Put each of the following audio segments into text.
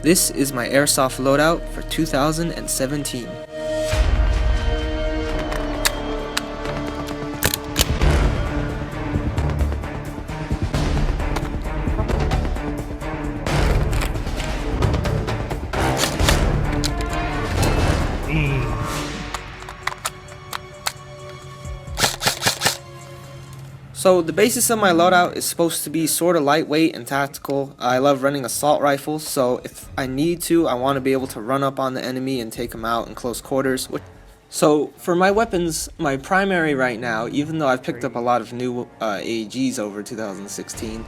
This is my airsoft loadout for 2017. So the basis of my loadout is supposed to be sort of lightweight and tactical. I love running assault rifles, so if I need to, I want to be able to run up on the enemy and take them out in close quarters. So for my weapons, my primary right now, even though I've picked up a lot of new AEGs over 2016,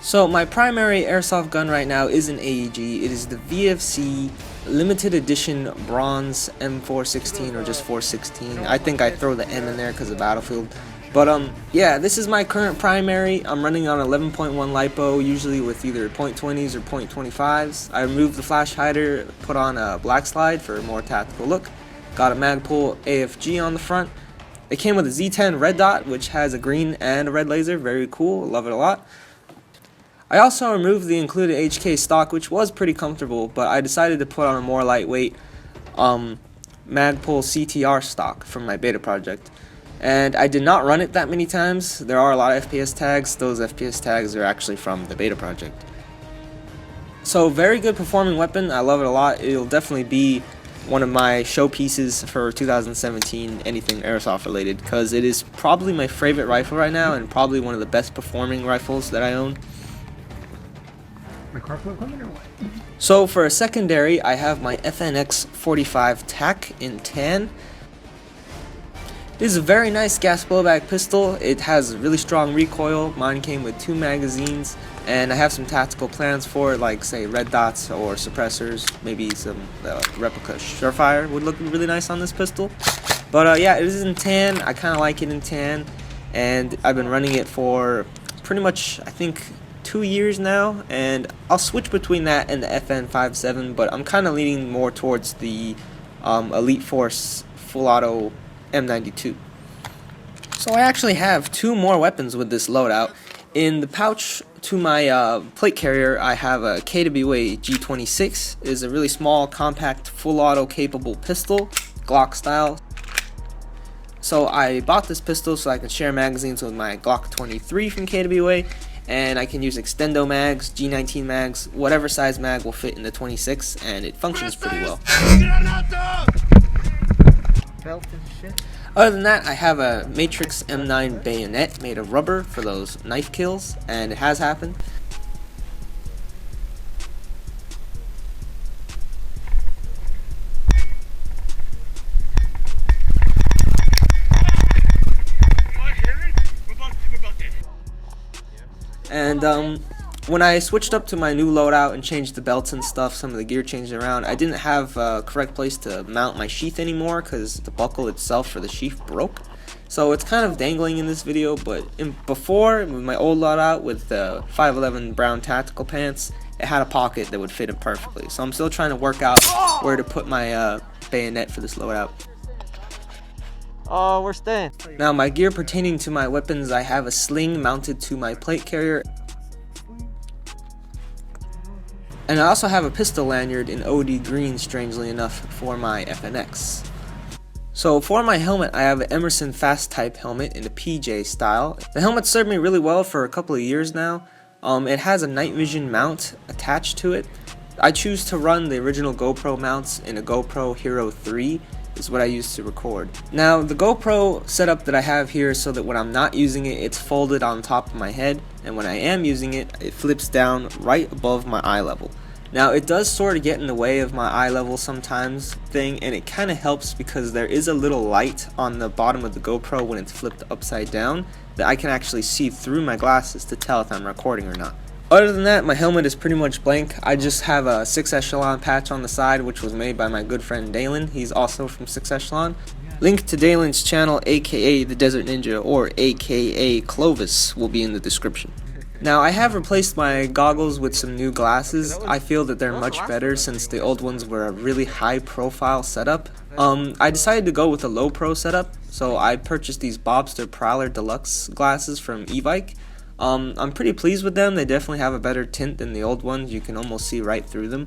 so my primary airsoft gun right now is an AEG. It is the VFC limited edition bronze M416 or just 416. I think I throw the M in there because of Battlefield. But yeah, this is my current primary. I'm running on 11.1 LiPo, usually with either .20s or .25s. I removed the flash hider, put on a black slide for a more tactical look. Got a Magpul AFG on the front. It came with a Z10 red dot, which has a green and a red laser. Very cool, love it a lot. I also removed the included HK stock, which was pretty comfortable, but I decided to put on a more lightweight Magpul CTR stock from my beta project. And I did not run it that many times. There are a lot of FPS tags. Those FPS tags are actually from the beta project. So very good performing weapon. I love it a lot. It'll definitely be one of my showpieces for 2017, anything airsoft related, because it is probably my favorite rifle right now and probably one of the best performing rifles that I own. So for a secondary, I have my FNX 45 TAC in tan. This is a very nice gas blowback pistol. It has really strong recoil. Mine came with 2 magazines, and I have some tactical plans for it, like say red dots or suppressors. Maybe some replica Surefire would look really nice on this pistol. But yeah, it is in tan. I kind of like it in tan, and I've been running it for pretty much, I think, 2 years now, and I'll switch between that and the FN57, but I'm kind of leaning more towards the Elite Force full auto M92. So I actually have 2 more weapons with this loadout. In the pouch to my plate carrier, I have a KWA G26. It is a really small, compact, full auto capable pistol, Glock style. So I bought this pistol so I can share magazines with my Glock 23 from KWA, and I can use extendo mags, G19 mags, whatever size mag will fit in the 26, and it functions pretty well. Other than that, I have a Matrix M9 bayonet made of rubber for those knife kills, and it has happened. And when I switched up to my new loadout and changed the belts and stuff, some of the gear changed around, I didn't have a correct place to mount my sheath anymore because the buckle itself for the sheath broke. So it's kind of dangling in this video, but before, with my old loadout with the 511 brown tactical pants, it had a pocket that would fit it perfectly. So I'm still trying to work out where to put my bayonet for this loadout. Oh, we're staying. Now, my gear pertaining to my weapons, I have a sling mounted to my plate carrier. And I also have a pistol lanyard in OD green, strangely enough, for my FNX. So for my helmet, I have an Emerson Fast Type helmet in the PJ style. The helmet served me really well for a couple of years now. It has a night vision mount attached to it. I choose to run the original GoPro mounts in a GoPro Hero 3. Is what I use to record. Now, the GoPro setup that I have here is so that when I'm not using it, it's folded on top of my head, and when I am using it, it flips down right above my eye level. Now, it does sort of get in the way of my eye level sometimes thing, and it kind of helps because there is a little light on the bottom of the GoPro when it's flipped upside down that I can actually see through my glasses to tell if I'm recording or not. Other than that, my helmet is pretty much blank. I just have a 6 Echelon patch on the side, which was made by my good friend Dalen. He's also from 6 Echelon. Link to Dalen's channel, aka The Desert Ninja, or aka Clovis, will be in the description. Now, I have replaced my goggles with some new glasses. I feel that they're much better since the old ones were a really high profile setup. I decided to go with a low pro setup, so I purchased these Bobster Prowler Deluxe glasses from Evike. I'm pretty pleased with them. They definitely have a better tint than the old ones. You can almost see right through them.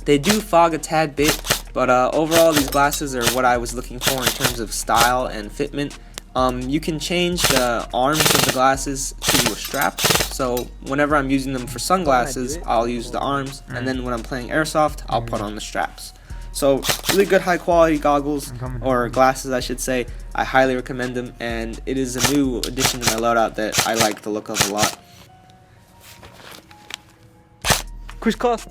They do fog a tad bit, but overall these glasses are what I was looking for in terms of style and fitment. You can change the arms of the glasses to a strap, so whenever I'm using them for sunglasses, I'll use the arms, and then when I'm playing airsoft, I'll put on the straps. So really good high quality goggles, or glasses I should say. I highly recommend them, and it is a new addition to my loadout that I like the look of a lot. Which cost?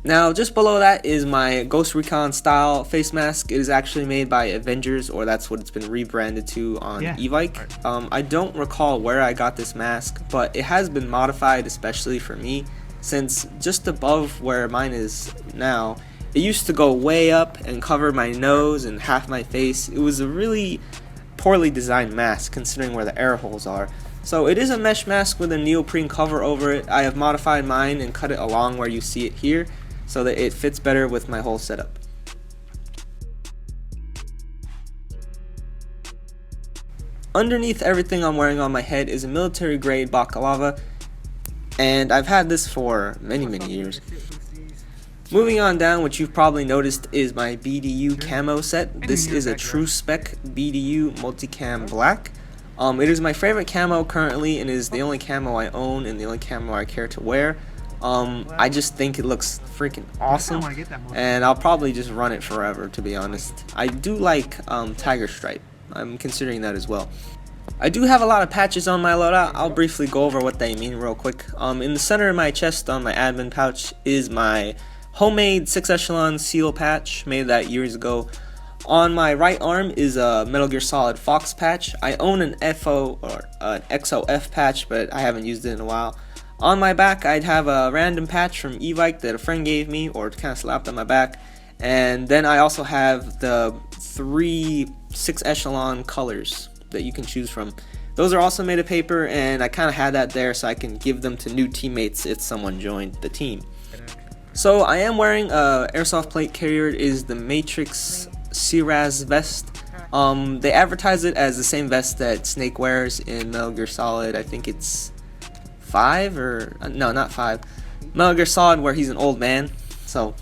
Now, just below that is my Ghost Recon style face mask. It is actually made by Avengers, or that's what it's been rebranded to on Evike. I don't recall where I got this mask, but it has been modified especially for me, since just above where mine is now, it used to go way up and cover my nose and half my face. It was a really poorly designed mask considering where the air holes are. So it is a mesh mask with a neoprene cover over it. I have modified mine and cut it along where you see it here, so that it fits better with my whole setup. Underneath everything I'm wearing on my head is a military grade balaclava, and I've had this for many years. Moving on down, what you've probably noticed is my BDU camo set. This is a true spec BDU multicam black. It is my favorite camo currently, and is the only camo I own and the only camo I care to wear. I just think it looks freaking awesome, and I'll probably just run it forever, to be honest. I do like Tiger Stripe. I'm considering that as well. I do have a lot of patches on my loadout. I'll briefly go over what they mean real quick. In the center of my chest on my admin pouch is my homemade 6 echelon seal patch, made that years ago. On my right arm is a Metal Gear Solid Fox patch. I own an FO or an XOF patch, but I haven't used it in a while. On my back, I'd have a random patch from Evike that a friend gave me, or kind of slapped on my back. And then I also have the 3 6 echelon colors that you can choose from. Those are also made of paper, and I kind of had that there so I can give them to new teammates if someone joined the team. So I am wearing a airsoft plate carrier. It is the Matrix Ciraz vest. They advertise it as the same vest that Snake wears in Metal Gear Solid. I think it's 5 or no, not 5. Metal Gear Solid, where he's an old man. So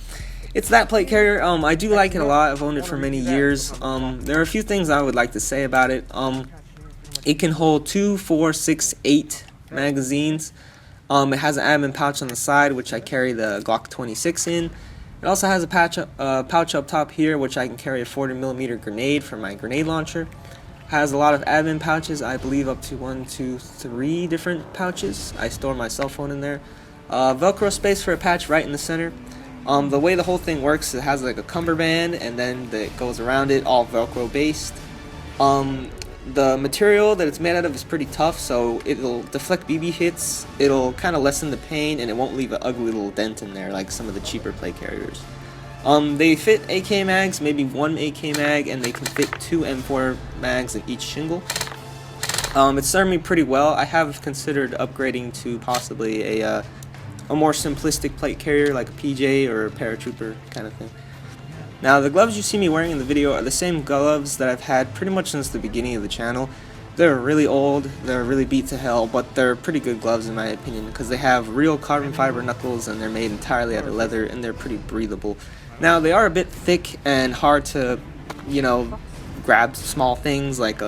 it's that plate carrier. I do like it a lot. I've owned it for many years. There are a few things I would like to say about it. It can hold 2, 4, 6, 8 magazines. It has an admin pouch on the side, which I carry the Glock 26 in. It also has a pouch up top here, which I can carry a 40mm grenade for my grenade launcher. Has a lot of admin pouches, I believe up to 1, 2, 3 different pouches. I store my cell phone in there. Velcro space for a patch right in the center. The way the whole thing works, it has like a cummerbund, and then it goes around it, all Velcro based. The material that it's made out of is pretty tough, so it'll deflect BB hits, it'll kind of lessen the pain, and it won't leave an ugly little dent in there like some of the cheaper plate carriers. They fit AK mags, maybe 1 AK mag, and they can fit 2 M4 mags in each shingle. It's served me pretty well. I have considered upgrading to possibly a more simplistic plate carrier like a PJ or a paratrooper kind of thing. Now, the gloves you see me wearing in the video are the same gloves that I've had pretty much since the beginning of the channel. They're really old, they're really beat to hell, but they're pretty good gloves in my opinion because they have real carbon fiber knuckles and they're made entirely out of leather and they're pretty breathable. Now, they are a bit thick and hard to, grab small things like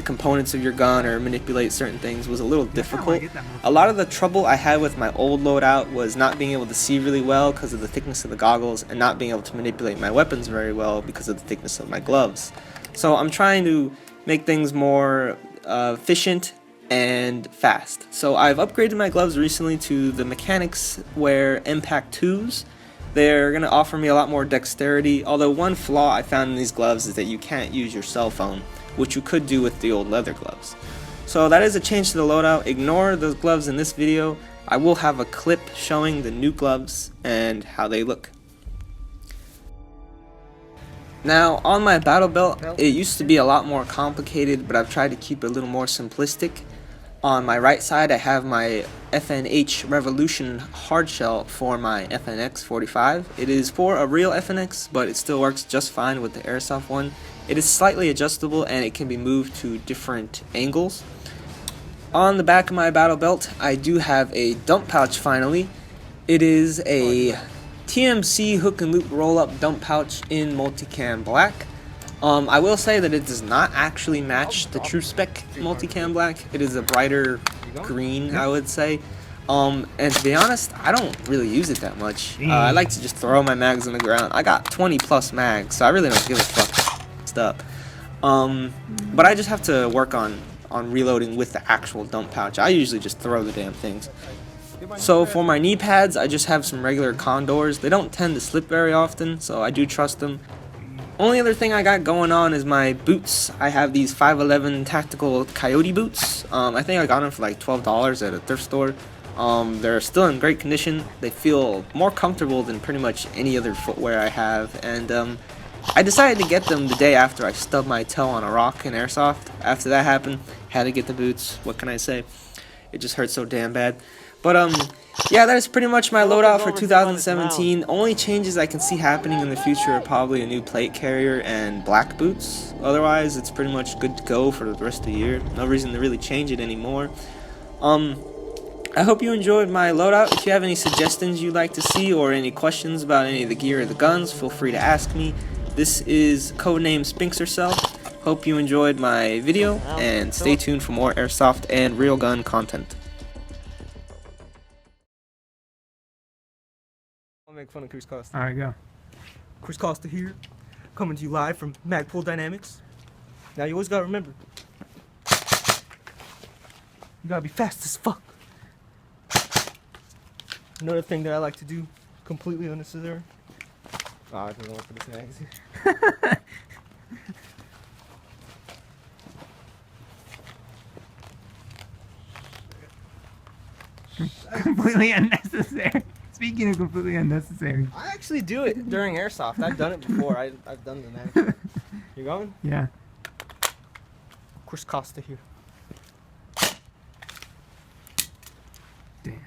components of your gun or manipulate certain things was a little difficult. A lot of the trouble I had with my old loadout was not being able to see really well because of the thickness of the goggles and not being able to manipulate my weapons very well because of the thickness of my gloves. So I'm trying to make things more efficient and fast. So I've upgraded my gloves recently to the Mechanics Wear Impact 2s. They're going to offer me a lot more dexterity, although one flaw I found in these gloves is that you can't use your cell phone, which you could do with the old leather gloves. So that is a change to the loadout. Ignore the gloves in this video. I will have a clip showing the new gloves and how they look. Now, on my battle belt, it used to be a lot more complicated, but I've tried to keep it a little more simplistic. On my right side, I have my FNH Revolution hardshell for my FNX 45. It is for a real FNX, but it still works just fine with the airsoft one. It is slightly adjustable and it can be moved to different angles. On the back of my battle belt, I do have a dump pouch finally. It is a TMC hook and loop roll up dump pouch in multicam black. I will say that it does not actually match the true spec multicam black. It is a brighter green, I would say. And to be honest, I don't really use it that much. I like to just throw my mags on the ground. I got 20 plus mags, so I really don't give a fuck. Stuff. But I just have to work on reloading with the actual dump pouch. I usually just throw the damn things. So for my knee pads, I just have some regular Condors. They don't tend to slip very often, so I do trust them. Only other thing I got going on is my boots. I have these 511 tactical Coyote boots. I think I got them for like $12 at a thrift store. They're still in great condition. They feel more comfortable than pretty much any other footwear I have. And I decided to get them the day after I stubbed my toe on a rock in Airsoft. After that happened, had to get the boots. What can I say? It just hurt so damn bad. But yeah, that is pretty much my loadout for 2017. Only changes I can see happening in the future are probably a new plate carrier and black boots. Otherwise, it's pretty much good to go for the rest of the year. No reason to really change it anymore. I hope you enjoyed my loadout. If you have any suggestions you'd like to see or any questions about any of the gear or the guns, feel free to ask me. This is codename Spinxercell. Hope you enjoyed my video, and stay tuned for more Airsoft and real gun content. I'll make fun of Chris Costa. Alright, go. Chris Costa here, coming to you live from Magpul Dynamics. Now you always gotta remember, you gotta be fast as fuck. Another thing that I like to do, completely unnecessary. Oh, I don't know what for this magazine. Completely unnecessary. Speaking of completely unnecessary. I actually do it during Airsoft. I've done it before. I've done the mag. You going? Yeah. Chris Costa here. Damn.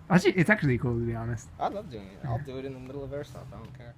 Actually, it's actually cool, to be honest. I love doing it. I'll do it in the middle of Airsoft. I don't care.